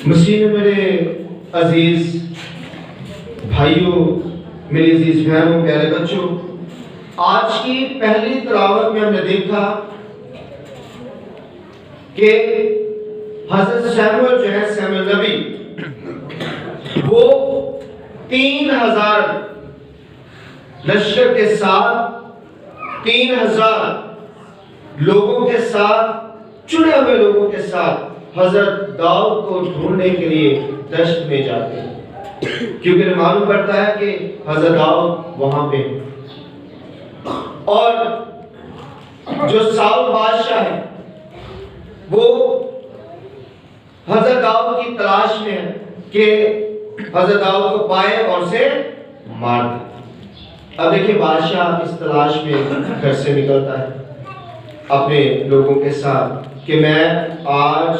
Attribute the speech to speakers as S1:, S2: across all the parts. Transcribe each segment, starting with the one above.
S1: مسیح میں میرے عزیز بھائیوں، میری عزیز بہنوں، پیارے بچوں، آج کی پہلی تلاوت میں ہم نے دیکھا کہ حضرت سیموئیل جو ہے، سیموئیل نبی، وہ 3000 لشکر کے ساتھ 3000 لوگوں کے ساتھ، چنے ہوئے لوگوں کے ساتھ حضرت داؤد کو ڈھونڈنے کے لیے دشت میں جاتے ہیں، کیونکہ انہیں معلوم پڑتا ہے کہ حضرت داؤد وہاں پہ، اور جو ساؤل بادشاہ ہے وہ حضرت داؤد کی تلاش میں ہے کہ حضرت داؤد کو پائے اور اسے مار دے۔ اب دیکھیں، بادشاہ اس تلاش میں گھر سے نکلتا ہے اپنے لوگوں کے ساتھ کہ میں آج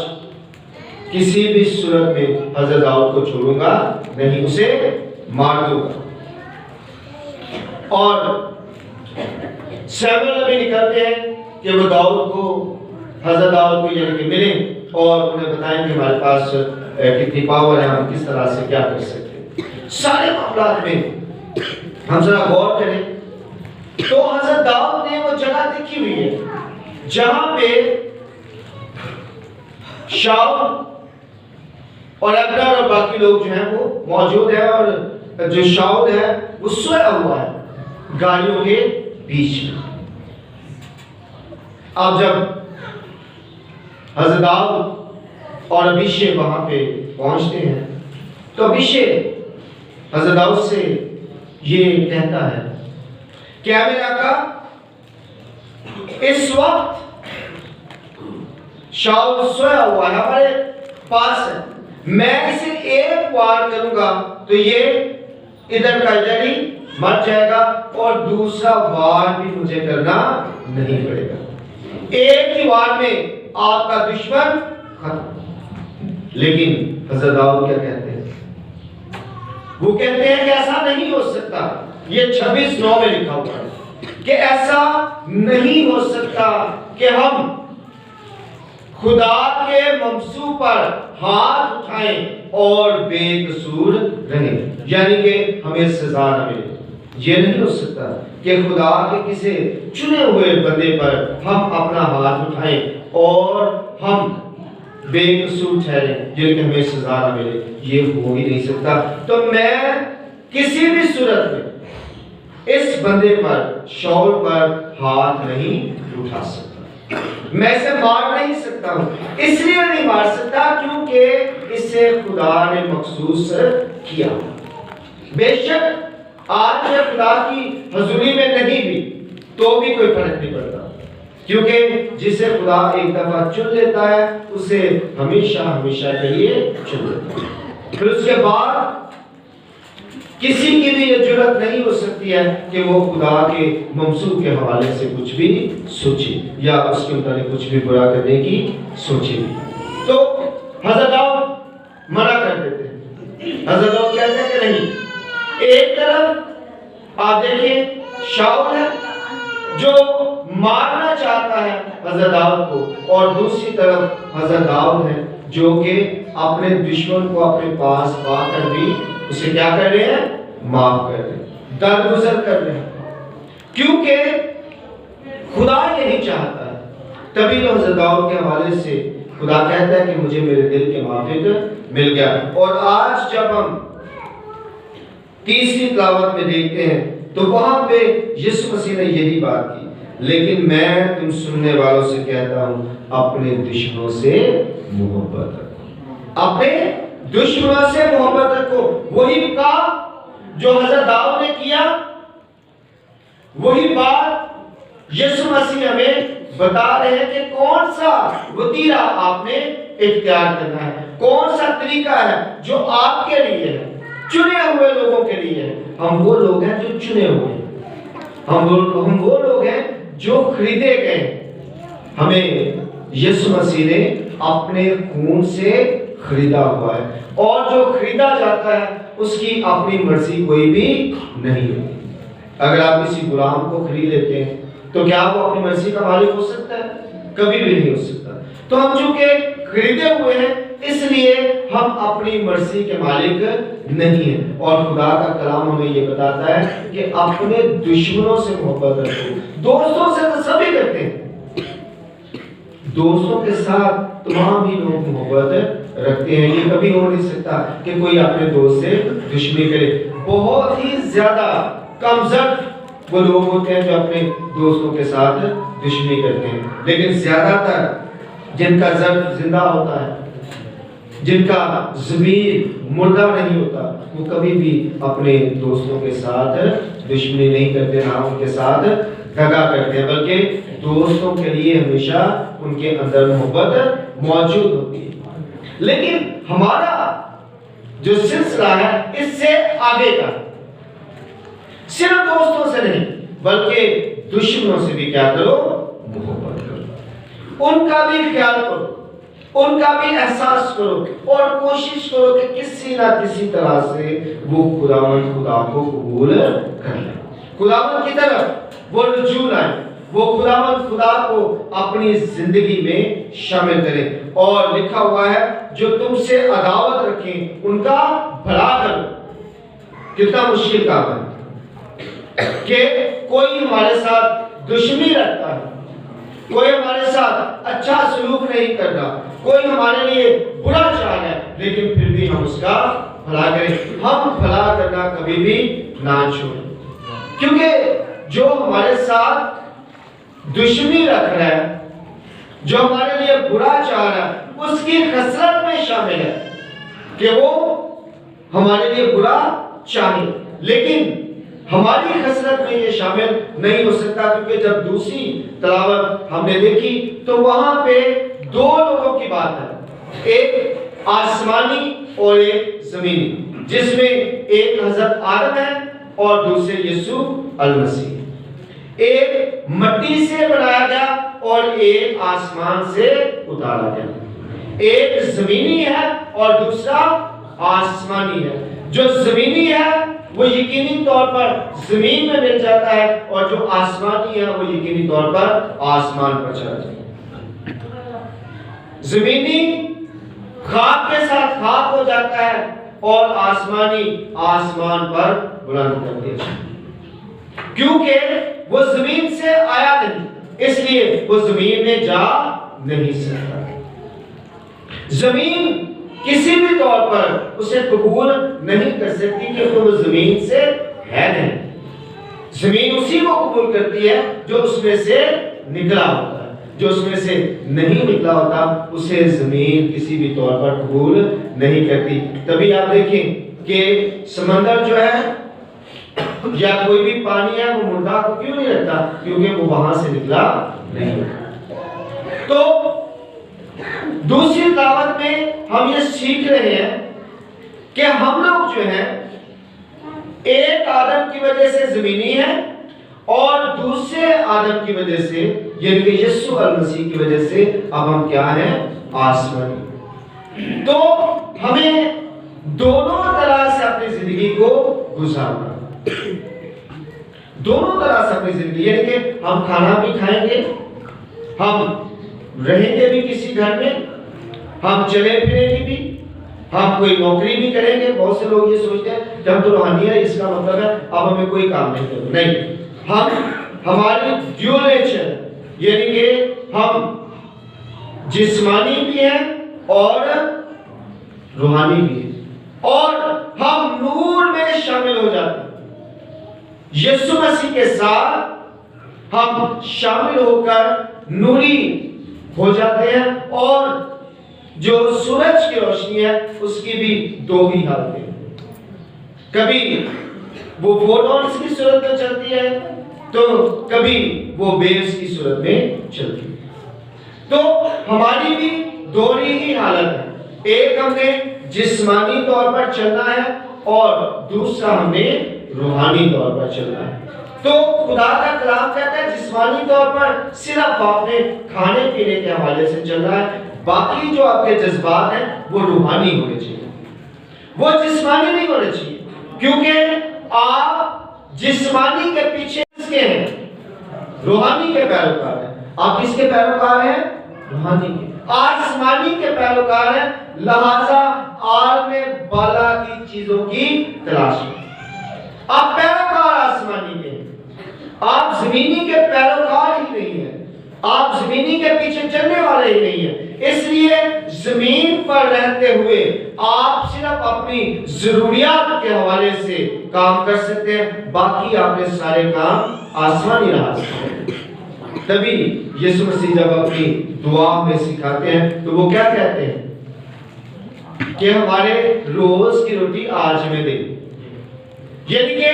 S1: کسی بھی صورت میں حضرت داؤد کو چھوڑوں گا نہیں، اسے مار دوں گا۔ اور سیموئیل نبی نکلتے ہیں کہ وہ داؤد کو، حضرت داؤد کو یعنی کہ ملیں اور انہیں بتائیں کہ ہمارے پاس کتنی پاور ہے، ہم کس طرح سے کیا کر سکتے ہیں۔ سارے معاملات میں ہم ذرا غور کریں تو حضرت داؤد نے وہ جگہ دیکھی ہوئی ہے جہاں پہ شاؤل اور ابنر اور باقی لوگ جو ہیں وہ موجود ہیں، اور جو شاؤل ہے وہ سویا ہوا ہے گاڑیوں کے بیچ میں۔ اب جب حضرت داؤد اور ابیشے وہاں پہ پہنچتے ہیں تو ابیشے حضرت داؤد سے یہ کہتا ہے کہ اے میرے آقا، اس وقت شاؤل سویا ہوا ہے، ہمارے پاس ہے، میں اسے ایک وار کروں گا تو یہ ادھر کا ادھر ہی مر جائے گا اور دوسرا وار بھی مجھے کرنا نہیں پڑے گا، ایک ہی وار میں آپ کا دشمن ختم۔ لیکن حضرت داؤد کیا کہتے ہیں؟ وہ کہتے ہیں کہ ایسا نہیں ہو سکتا۔ یہ 26:9 میں لکھا ہوا ہے کہ ایسا نہیں ہو سکتا کہ ہم خدا کے ممسوح پر ہاتھ اٹھائیں اور بے قصور رہیں، یعنی کہ ہمیں سزا نہ ملے۔ یہ نہیں ہو سکتا کہ خدا کے کسی چنے ہوئے بندے پر ہم اپنا ہاتھ اٹھائیں اور ہم بے قصور ٹھہریں، یعنی کہ ہمیں سزا نہ ملے۔ یہ ہو ہی نہیں سکتا۔ تو میں کسی بھی صورت میں اس بندے پر، شاؤل پر ہاتھ نہیں اٹھا سکتا، میں اسے مار نہیں سکتا ہوں۔ اس لیے نہیں مار سکتا کیونکہ اسے خدا نے مخصوص کیا۔ بے شک آج میں خدا کی حضوری میں نہیں بھی تو بھی کوئی فرق نہیں پڑتا، کیونکہ جسے خدا ایک دفعہ چن لیتا ہے اسے ہمیشہ ہمیشہ کے لیے چن لیتا ہے۔ پھر اس کے بعد کسی کی بھی یہ جرات نہیں ہو سکتی ہے کہ وہ خدا کے ممسوح کے حوالے سے کچھ بھی سوچے یا اس کے متعلق کچھ بھی برا کرنے کی سوچے بھی۔ تو حضرت داؤد منع کر دیتے ہیں۔ حضرت داؤد کہتے ہیں کہ نہیں، ایک طرف آپ دیکھیں شاؤل ہے جو مارنا چاہتا ہے حضرت داؤد کو، اور دوسری طرف حضرت داؤد ہے جو کہ اپنے دشمن کو اپنے پاس پا کر بھی اسے کیا کر رہے ہیں؟ معاف کر رہے ہیں، درگزر کر رہے ہیں، کیونکہ خدا یہی چاہتا ہے۔ تبھی تو حضرت داؤد کے حوالے سے خدا کہتا ہے کہ مجھے میرے دل کے موافق مل گیا۔ اور آج جب ہم تیسری تلاوت میں دیکھتے ہیں تو وہاں پہ یسوع مسیح نے یہی بات کی، لیکن میں تم سننے والوں سے کہتا ہوں اپنے دشمنوں سے محبت رکھو، اپنے دشمنوں سے محبت رکھو۔ وہی کام جو حضرت داؤد نے کیا، وہی بات یسوع مسیح ہمیں بتا رہے ہیں کہ کون سا وتیرہ آپ نے اختیار کرنا ہے، کون سا طریقہ ہے جو آپ کے لیے ہے، چنے ہوئے لوگوں کے لیے ہے۔ ہم وہ لوگ ہیں جو چنے ہوئے ہیں، ہم وہ لوگ ہیں جو خریدے گئے۔ ہمیں یسوع مسیح نے اپنے خون سے خریدا ہوا ہے، اور جو خریدا جاتا ہے اس کی اپنی مرضی کوئی بھی نہیں ہوتی۔ اگر آپ کسی غلام کو خرید لیتے ہیں تو کیا وہ اپنی مرضی کا مالک ہو سکتا ہے؟ کبھی بھی نہیں ہو سکتا۔ تو ہم چونکہ خریدے ہوئے ہیں اس لیے ہم اپنی مرضی کے مالک نہیں ہیں۔ اور خدا کا کلام ہمیں یہ بتاتا ہے کہ اپنے دشمنوں سے محبت رکھو۔ دوستوں سے تو سبھی کرتے ہیں، دوستوں کے ساتھ تمام ہی لوگ محبت رکھتے ہیں۔ یہ کبھی ہو نہیں سکتا کہ کوئی اپنے دوست سے دشمنی کرے۔ بہت ہی زیادہ کم ضرب وہ لوگ ہوتے ہیں جو اپنے دوستوں کے ساتھ دشمنی کرتے ہیں، لیکن زیادہ تر جن کا ضرب زندہ ہوتا ہے، جن کا ضمیر مردہ نہیں ہوتا، وہ کبھی بھی اپنے دوستوں کے ساتھ دشمنی نہیں کرتے، نہ ان کے ساتھ دغا کرتے ہیں، بلکہ دوستوں کے لیے ہمیشہ ان کے اندر محبت موجود ہوتی ہے۔ لیکن ہمارا جو سلسلہ ہے اس سے آگے کا، صرف دوستوں سے نہیں بلکہ دشمنوں سے بھی کیا کرو؟ محبت کرو، ان کا بھی خیال کرو، ان کا بھی احساس کرو، اور کوشش کرو کہ کسی نہ کسی طرح سے وہ خداوند خدا کو قبول کر لیں، خداوند کی طرف وہ رجوع لائیں، وہ خداوند خدا کو اپنی زندگی میں شامل کریں۔ اور لکھا ہوا ہے جو تم سے عداوت رکھیں ان کا بھلا کرو۔ کتنا مشکل کام ہے کہ کوئی ہمارے ساتھ دشمنی رکھتا ہے، کوئی ہمارے ساتھ اچھا سلوک نہیں کرتا، کوئی ہمارے لیے برا چاہ ہے، لیکن پھر بھی ہم اس کا بھلا کریں۔ ہم بھلا کرنا کبھی بھی نہ چھوڑیں، کیونکہ جو ہمارے ساتھ دشمنی رکھ رہا ہے، جو ہمارے لیے برا چاہ رہا ہے، اس کی خسرت میں شامل ہے کہ وہ ہمارے لیے برا چاہے، لیکن ہماری خسرت میں یہ شامل نہیں ہو سکتا، کیونکہ جب دوسری تلاوت ہم نے دیکھی تو وہاں پہ دو لوگوں کی بات ہے، ایک آسمانی اور ایک زمینی، جس میں ایک حضرت آدم ہے اور دوسرے یسوع المسیح۔ ایک مٹی سے بنایا گیا اور ایک آسمان سے اتارا گیا، ایک زمینی ہے اور دوسرا آسمانی ہے۔ جو زمینی ہے وہ یقینی طور پر زمین میں مل جاتا ہے، اور جو آسمانی ہے وہ یقینی طور پر آسمان پر چلا جاتا ہے۔ زمینی خاک کے ساتھ خاک ہو جاتا ہے اور آسمانی آسمان پر بلند کر دیا جاتا ہے، کیونکہ وہ زمین سے آیا نہیں، اس لیے وہ زمین میں جا نہیں سکتا۔ زمین کسی بھی طور پر اسے قبول نہیں کر سکتی کیونکہ وہ زمین سے ہے نہیں۔ زمین اسی کو قبول کرتی ہے جو اس میں سے نکلا ہوتا ہے، جو اس میں سے نہیں نکلا ہوتا اسے زمین کسی بھی طور پر قبول نہیں کرتی۔ تبھی آپ دیکھیں کہ سمندر جو ہے یا کوئی بھی پانی ہے وہ مردہ کو کیوں نہیں رکھتا؟ کیونکہ وہ وہاں سے نکلا نہیں۔ تو دوسری دعوت میں ہم یہ سیکھ رہے ہیں کہ ہم لوگ جو ہیں ایک آدم کی وجہ سے زمینی ہیں اور دوسرے آدم کی وجہ سے یعنی کہ یسوع المسیح کی وجہ سے اب ہم کیا ہیں؟ آسمانی۔ تو ہمیں دونوں طرح سے اپنی زندگی کو گزارنا، دونوں طرح سے اپنی زندگی، یعنی کہ ہم کھانا بھی کھائیں گے، ہم رہیں گے بھی کسی گھر میں، ہم چلے پھریں گے بھی، ہم کوئی نوکری بھی کریں گے۔ بہت سے لوگ یہ سوچتے ہیں کہ ہم تو روحانی ہے، اس کا مطلب ہے اب ہمیں کوئی کام نہیں کرنا، نہیں۔ ہم ہماری ڈیول نیچر یعنی کہ ہم جسمانی بھی ہیں اور روحانی بھی ہیں، اور ہم نور میں شامل ہو جاتے ہیں۔ یسوع مسیح کے ساتھ ہم شامل ہو کر نوری ہو جاتے ہیں، اور جو سورج کی روشنی ہے اس کی بھی دو ہی حالتیں ہیں، کبھی وہ فوٹونز کی صورت میں چلتی ہے تو کبھی وہ ویوز کی صورت میں چلتی ہے۔ تو ہماری بھی دو ہی حالت ہے، ایک ہم نے جسمانی طور پر چلنا ہے اور دوسرا ہم نے روحانی طور پر چلنا ہے۔ تو خدا کا کلام کہتا ہے جسمانی طور پر صرف آپ نے کھانے پینے کے حوالے سے چلنا ہے، باقی جو آپ کے جذبات ہیں وہ روحانی ہونے چاہیے، وہ جسمانی نہیں ہونے چاہیے، کیونکہ آپ جسمانی کے پیچھے کس کے ہیں؟ روحانی کے پیروکار ہیں۔ آپ کس کے پیروکار ہیں؟ روحانی کے۔ آسمانی کے پیروکار ہیں، لہذا عالم بالا کی چیزوں کی تلاش میں۔ آپ پیروکار آسمانی کے، آپ زمینی کے پیروکار ہی نہیں ہیں، آپ زمینی کے پیچھے چلنے والے ہی نہیں ہیں۔ اس لیے زمین پر رہتے ہوئے آپ صرف اپنی ضروریات کے حوالے سے کام کر سکتے ہیں، باقی آپ نے سارے کام آسمانی راہ سے۔ تبھی یسوع مسیح جب اپنی دعا میں سکھاتے ہیں تو وہ کیا کہتے ہیں کہ ہمارے روز کی روٹی آج ہمیں دے، یعنی کہ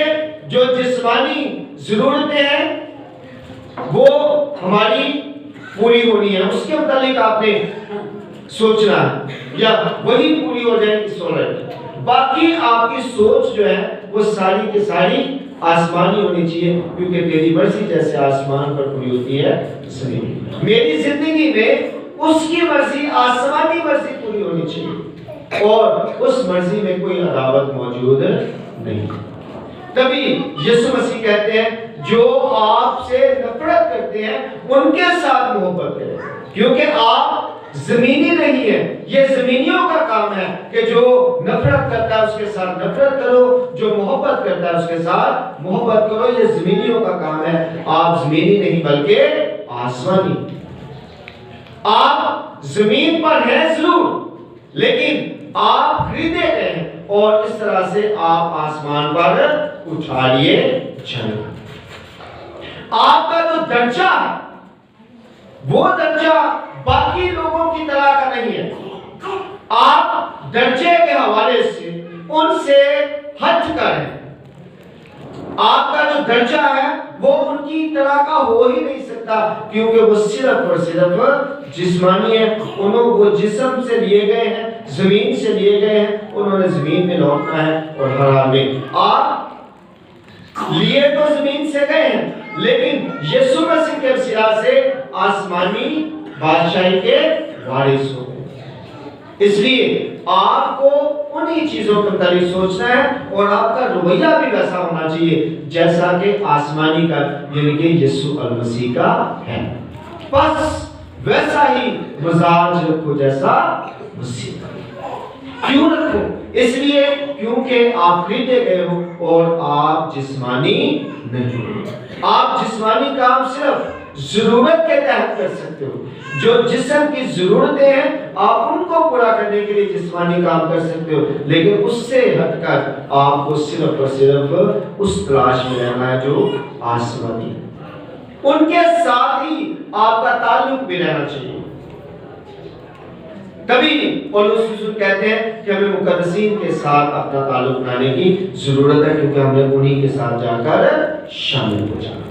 S1: جو جسمانی ضرورتیں ہیں وہ ہماری پوری ہونی ہے، اس کے متعلق آپ نے سوچنا ہے یا وہی پوری ہو جائے اس صورت۔ باقی آپ کی سوچ جو ہے وہ ساری کی ساری آسمانی ہونی چاہیے، کیونکہ تیری مرضی جیسے آسمان پر پوری ہوتی ہے زمین۔ میری زندگی میں اس کی مرضی، آسمانی مرضی پوری ہونی چاہیے، اور اس مرضی میں کوئی عداوت موجود نہیں۔ تبھی یسوع مسیح کہتے ہیں جو آپ سے نفرت کرتے ہیں ان کے ساتھ محبت کریں، کیونکہ آپ زمینی نہیں ہے، یہ زمینیوں کا کام ہے کہ جو نفرت کرتا ہے اس کے ساتھ نفرت کرو، جو محبت کرتا ہے اس کے ساتھ محبت کرو، یہ زمینیوں کا کام ہے۔ آپ زمینی نہیں بلکہ آسمانی۔ آپ زمین پر ہیں ضرور، لیکن آپ خریدے گئے ہیں، اور اس طرح سے آپ آسمان پر اٹھا لیے چلے۔ آپ کا جو درجہ ہے وہ درجہ باقی لوگوں کی طرح کا نہیں ہے۔ آپ درجے کے حوالے سے ان سے ہٹ کر ہیں۔ آپ کا جو درجہ ہے وہ ان کی طرح کا ہو ہی نہیں سکتا، کیونکہ وہ صرف اور صرف جسمانی ہے۔ وہ جسم سے لیے گئے ہیں، زمین سے لیے گئے ہیں، انہوں نے زمین میں لوٹنا ہے، اور ہر حال میں آپ لیے تو زمین سے گئے ہیں، لیکن یسوع مسیح کے وسیلہ سے آسمانی بادشاہی کے وارث ہو گئے۔ اس لیے آپ کو انہی چیزوں کے متعلق سوچنا ہے، اور آپ کا رویہ بھی ویسا ہونا چاہیے جیسا کہ آسمانی کا، یعنی کہ یسوع المسیح کا ہے۔ بس ویسا ہی مزاج رکھو جیسا مسیح کا۔ کیوں رکھو؟ اس لیے کیونکہ آپ خریدے گئے ہو اور آپ جسمانی نہیں ہو۔ آپ جسمانی کام صرف ضرورت کے تحت کر سکتے ہو، جو جسم کی ضرورتیں ہیں آپ ان کو پورا کرنے کے لیے جسمانی کام کر سکتے ہو، لیکن اس سے ہٹ کر آپ کو صرف اور صرف اس تلاش میں رہنا ہے جو آسمانی ہے۔ ان کے ساتھ ہی آپ کا تعلق بھی رہنا چاہیے۔ تبھی پولس رسول کہتے ہیں کہ ہمیں مقدسین کے ساتھ اپنا تعلق بنانے کی ضرورت ہے، کیونکہ ہم نے انہی کے ساتھ جا کر شامل ہو جانا۔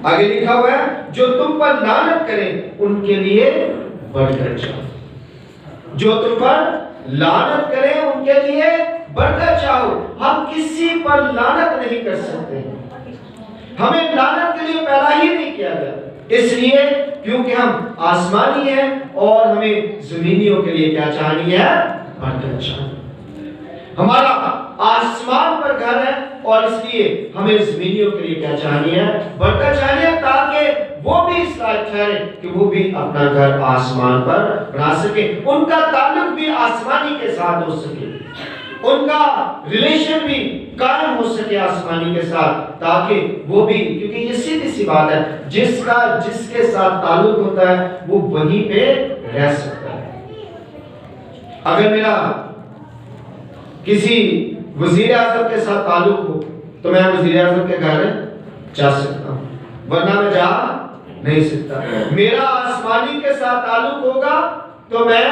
S1: آگے لکھا ہوا ہے جو تم پر لعنت کریں ان کے لیے بڑھ کر چاہو۔ جو تم پر لعنت کریں ان کے لیے بڑھ کر چاہو۔ ہم کسی پر لعنت نہیں کر سکتے، ہمیں لعنت کے لیے پیدا ہی نہیں کیا گیا، اس لیے کیونکہ ہم آسمانی ہیں اور ہمیں زمینیوں کے لیے کیا چاہنی ہے؟ برکت چاہنی۔ ہمارا آسمان پر گھر ہے اور اس لیے ہمیں زمینیوں کے لیے کیا چاہنی ہے؟ برکت چاہنی ہے، تاکہ وہ بھی اس لائق ٹھہرے کہ وہ بھی اپنا گھر آسمان پر بنا سکے، ان کا تعلق بھی آسمانی کے ساتھ ہو سکے، ان کا ریلیشن بھی قائم ہو سکے آسمانی کے ساتھ، تاکہ وہ بھی، کیونکہ یہ سیدھی سی بات ہے، جس کے ساتھ تعلق ہوتا ہے وہ وہیں پہ رہ سکتا ہے۔ اگر میرا کسی وزیر اعظم کے ساتھ تعلق ہو تو میں وزیر اعظم کے گھر جا سکتا ہوں، ورنہ میں جا نہیں سکتا۔ میرا آسمانی کے ساتھ تعلق ہوگا تو میں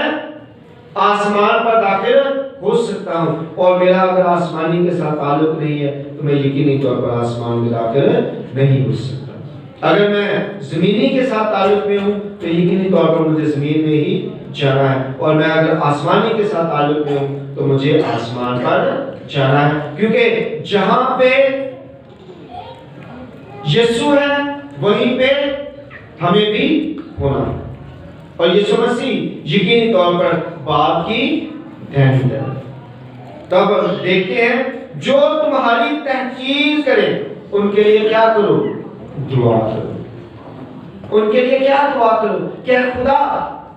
S1: آسمان پر داخل ہو سکتا ہوں، اور میرا اگر آسمانی کے ساتھ تعلق نہیں ہے تو میں یقینی طور پر آسمان میں داخل نہیں ہو سکتا۔ اگر میں زمینی کے ساتھ تعلق میں ہوں تو یقینی طور پر مجھے زمین میں ہی جانا ہے، اور میں اگر آسمانی کے ساتھ تعلق میں ہوں تو مجھے آسمان پر جانا ہے، کیونکہ جہاں پہ یسوع ہے وہیں پہ ہمیں بھی ہونا ہے، اور یسوع مسیح یقینی طور پر باپ کی دہنی طرف۔ تب دیکھتے ہیں جو تمہاری تحقیر کرے ان کے لیے کیا کرو؟ دعا کرو۔ ان کے لیے کیا دعا کرو کہ خدا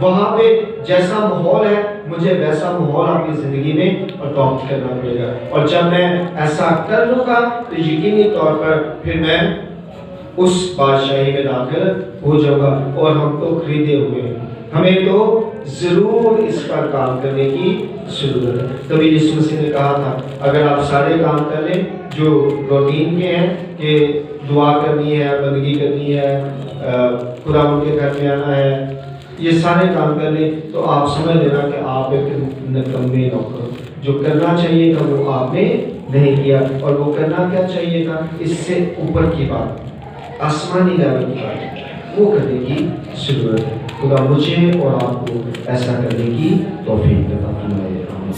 S1: وہاں پہ جیسا ماحول ہے مجھے ویسا ماحول اپنی زندگی میں اڈاپٹ کرنا پڑے گا، اور جب میں ایسا کر لوں گا تو یقینی طور پر پھر میں اس بادشاہی میں داخل ہو جاؤں گا۔ اور ہم تو خریدے ہوئے ہیں، ہمیں تو ضرور اس پر کام کرنے کی ضرورت ہے۔ تبھی یسوع مسیح نے کہا تھا اگر آپ سارے کام کر لیں جو روٹین کے ہیں کہ دعا کرنی ہے، بندگی کرنی ہے، خدا ان کے گھر میں آنا ہے، یہ سارے کام کر لیں تو آپ سمجھ لینا کہ آپ ایک نکمے نوکر، جو کرنا چاہیے تھا وہ آپ نے نہیں کیا، اور وہ کرنا کیا چاہیے تھا اس سے اوپر کی بات، آسمانی لیول کی بات، وہ کرنے کی ضرورت ہے۔ خدا مجھے اور آپ کو ایسا کرنے کی توفیق عطا فرمائے۔ آمین۔